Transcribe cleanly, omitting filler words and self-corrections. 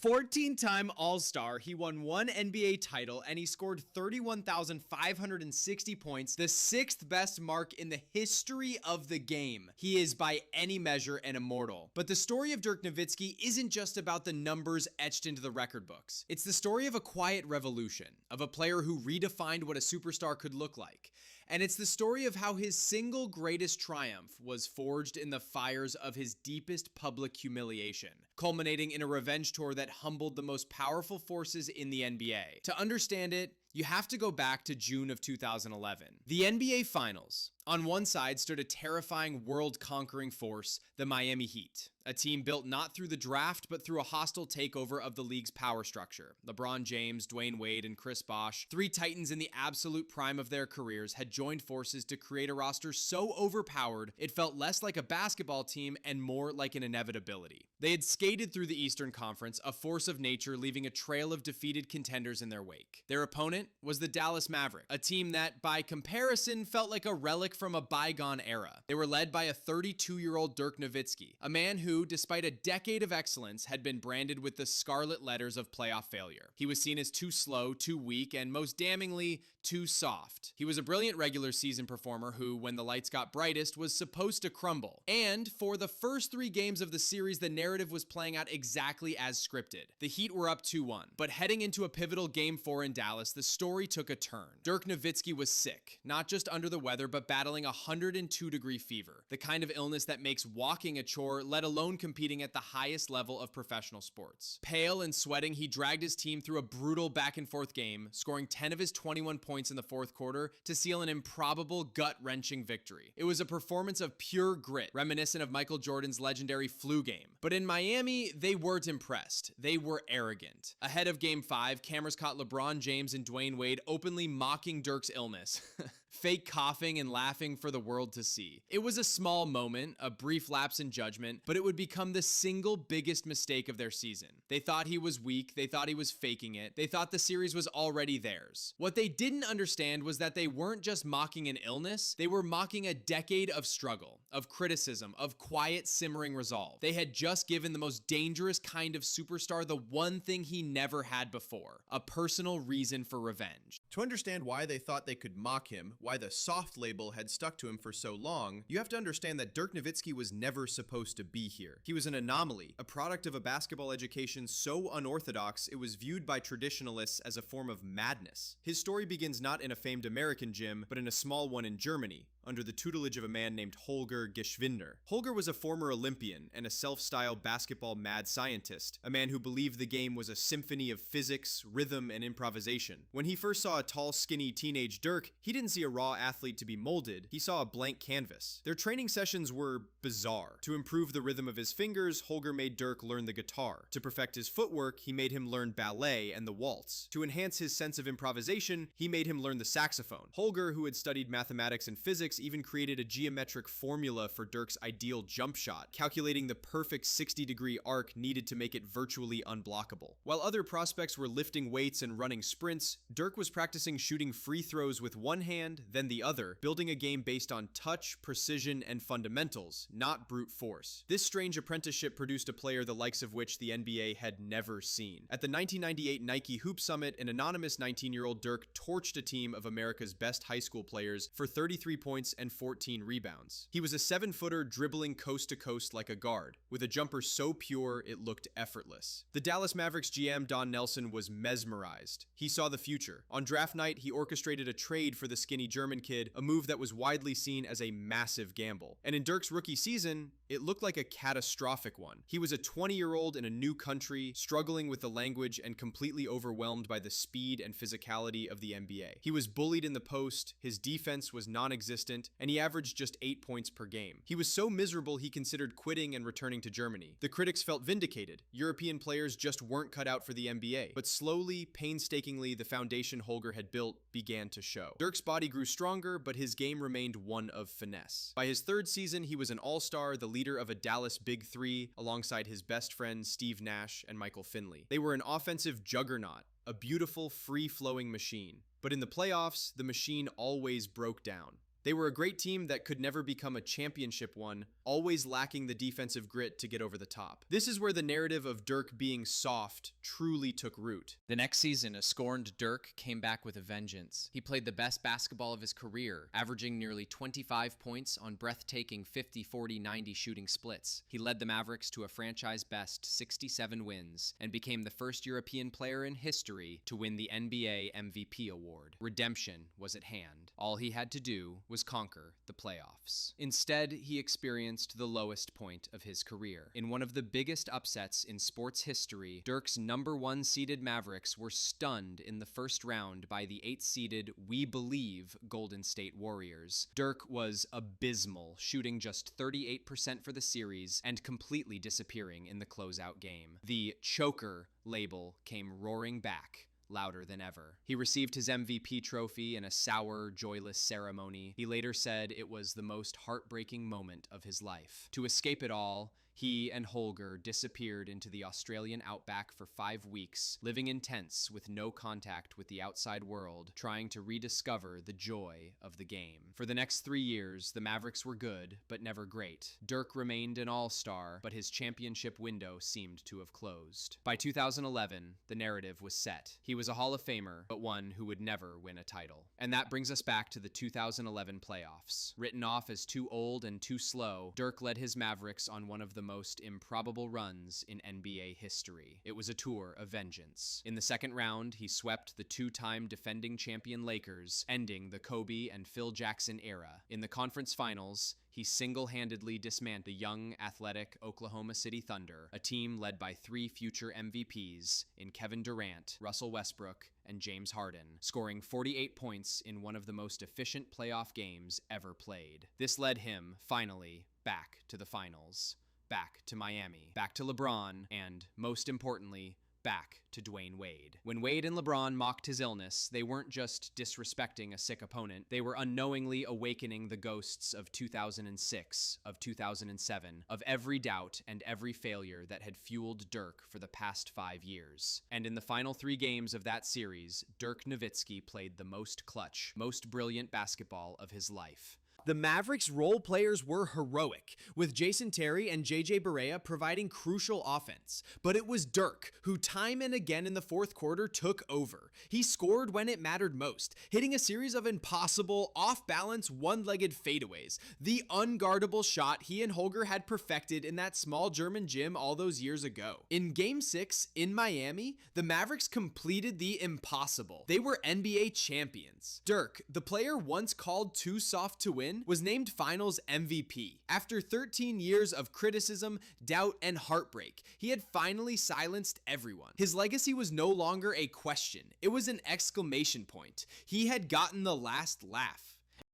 14-time All-Star, he won one NBA title, and he scored 31,560 points, the sixth best mark in the history of the game. He is by any measure an immortal. But the story of Dirk Nowitzki isn't just about the numbers etched into the record books. It's the story of a quiet revolution, of a player who redefined what a superstar could look like. And it's the story of how his single greatest triumph was forged in the fires of his deepest public humiliation, culminating in a revenge tour that humbled the most powerful forces in the NBA. To understand it, you have to go back to June of 2011. The NBA Finals. On one side stood a terrifying world-conquering force, the Miami Heat, a team built not through the draft, but through a hostile takeover of the league's power structure. LeBron James, Dwayne Wade, and Chris Bosh, three titans in the absolute prime of their careers, had joined forces to create a roster so overpowered, it felt less like a basketball team and more like an inevitability. They had skated through the Eastern Conference, a force of nature, leaving a trail of defeated contenders in their wake. Their opponent was the Dallas Mavericks, a team that, by comparison, felt like a relic from a bygone era. They were led by a 32-year-old Dirk Nowitzki, a man who, despite a decade of excellence, had been branded with the scarlet letters of playoff failure. He was seen as too slow, too weak, and most damningly, too soft. He was a brilliant regular season performer who, when the lights got brightest, was supposed to crumble. And for the first 3 games of the series, the narrative was playing out exactly as scripted. The Heat were up 2-1, but heading into a pivotal Game 4 in Dallas, the story took a turn. Dirk Nowitzki was sick, not just under the weather, but battling a 102-degree fever, the kind of illness that makes walking a chore, let alone competing at the highest level of professional sports. Pale and sweating, he dragged his team through a brutal back-and-forth game, scoring 10 of his 21 points in the fourth quarter to seal an improbable, gut-wrenching victory. It was a performance of pure grit, reminiscent of Michael Jordan's legendary flu game. But in Miami, they weren't impressed. They were arrogant. Ahead of Game 5, cameras caught LeBron James and Dwayne Wade openly mocking Dirk's illness, fake coughing and laughing for the world to see. It was a small moment, a brief lapse in judgment, but it would become the single biggest mistake of their season. They thought he was weak, they thought he was faking it, they thought the series was already theirs. What they didn't understand was that they weren't just mocking an illness, they were mocking a decade of struggle, of criticism, of quiet, simmering resolve. They had just given the most dangerous kind of superstar the one thing he never had before, a personal reason for revenge. To understand why they thought they could mock him, why the soft label had stuck to him for so long, you have to understand that Dirk Nowitzki was never supposed to be here. He was an anomaly, a product of a basketball education so unorthodox it was viewed by traditionalists as a form of madness. His story begins not in a famed American gym, but in a small one in Germany, under the tutelage of a man named Holger Geschwindner. Holger was a former Olympian and a self-styled basketball mad scientist, a man who believed the game was a symphony of physics, rhythm, and improvisation. When he first saw a tall, skinny teenage Dirk, he didn't see a raw athlete to be molded, he saw a blank canvas. Their training sessions were bizarre. To improve the rhythm of his fingers, Holger made Dirk learn the guitar. To perfect his footwork, he made him learn ballet and the waltz. To enhance his sense of improvisation, he made him learn the saxophone. Holger, who had studied mathematics and physics, even created a geometric formula for Dirk's ideal jump shot, calculating the perfect 60-degree arc needed to make it virtually unblockable. While other prospects were lifting weights and running sprints, Dirk was practicing shooting free throws with one hand, then the other, building a game based on touch, precision, and fundamentals, not brute force. This strange apprenticeship produced a player the likes of which the NBA had never seen. At the 1998 Nike Hoop Summit, an anonymous 19-year-old Dirk torched a team of America's best high school players for 33 points and 14 rebounds. He was a 7-footer dribbling coast to coast like a guard, with a jumper so pure it looked effortless. The Dallas Mavericks GM Don Nelson was mesmerized. He saw the future. On draft night, he orchestrated a trade for the skinny German kid, a move that was widely seen as a massive gamble. And in Dirk's rookie season, it looked like a catastrophic one. He was a 20-year-old in a new country, struggling with the language and completely overwhelmed by the speed and physicality of the NBA. He was bullied in the post, his defense was non-existent, and he averaged just 8 points per game. He was so miserable he considered quitting and returning to Germany. The critics felt vindicated. European players just weren't cut out for the NBA. But slowly, painstakingly, the foundation Holger had built began to show. Dirk's body grew stronger, but his game remained one of finesse. By his third season, he was an all-star, the leader of a Dallas Big Three, alongside his best friends Steve Nash and Michael Finley. They were an offensive juggernaut, a beautiful, free-flowing machine. But in the playoffs, the machine always broke down. They were a great team that could never become a championship one, always lacking the defensive grit to get over the top. This is where the narrative of Dirk being soft truly took root. The next season, a scorned Dirk came back with a vengeance. He played the best basketball of his career, averaging nearly 25 points on breathtaking 50, 40, 90 shooting splits. He led the Mavericks to a franchise-best 67 wins and became the first European player in history to win the NBA MVP award. Redemption was at hand. All he had to do was conquer the playoffs. Instead, he experienced the lowest point of his career. In one of the biggest upsets in sports history, Dirk's #1 seeded Mavericks were stunned in the first round by the 8th-seeded We Believe Golden State Warriors. Dirk was abysmal, shooting just 38% for the series and completely disappearing in the closeout game. The choker label came roaring back, louder than ever. He received his MVP trophy in a sour, joyless ceremony. He later said it was the most heartbreaking moment of his life. To escape it all, he and Holger disappeared into the Australian outback for 5 weeks, living in tents with no contact with the outside world, trying to rediscover the joy of the game. For the next 3 years, the Mavericks were good, but never great. Dirk remained an all-star, but his championship window seemed to have closed. By 2011, the narrative was set. He was a Hall of Famer, but one who would never win a title. And that brings us back to the 2011 playoffs. Written off as too old and too slow, Dirk led his Mavericks on one of the most improbable runs in NBA history. It was a tour of vengeance. In the second round, he swept the 2-time defending champion Lakers, ending the Kobe and Phil Jackson era. In the conference finals, he single-handedly dismantled the young, athletic Oklahoma City Thunder, a team led by 3 future MVPs in Kevin Durant, Russell Westbrook, and James Harden, scoring 48 points in one of the most efficient playoff games ever played. This led him, finally, back to the finals. Back to Miami, back to LeBron, and, most importantly, back to Dwayne Wade. When Wade and LeBron mocked his illness, they weren't just disrespecting a sick opponent, they were unknowingly awakening the ghosts of 2006, of 2007, of every doubt and every failure that had fueled Dirk for the past 5 years. And in the final 3 games of that series, Dirk Nowitzki played the most clutch, most brilliant basketball of his life. The Mavericks' role players were heroic, with Jason Terry and JJ Barea providing crucial offense. But it was Dirk who time and again in the fourth quarter took over. He scored when it mattered most, hitting a series of impossible, off-balance, one-legged fadeaways. The unguardable shot he and Holger had perfected in that small German gym all those years ago. In Game 6 in Miami, the Mavericks completed the impossible. They were NBA champions. Dirk, the player once called too soft to win, was named Finals MVP. After 13 years of criticism, doubt, and heartbreak, he had finally silenced everyone. His legacy was no longer a question, it was an exclamation point. He had gotten the last laugh.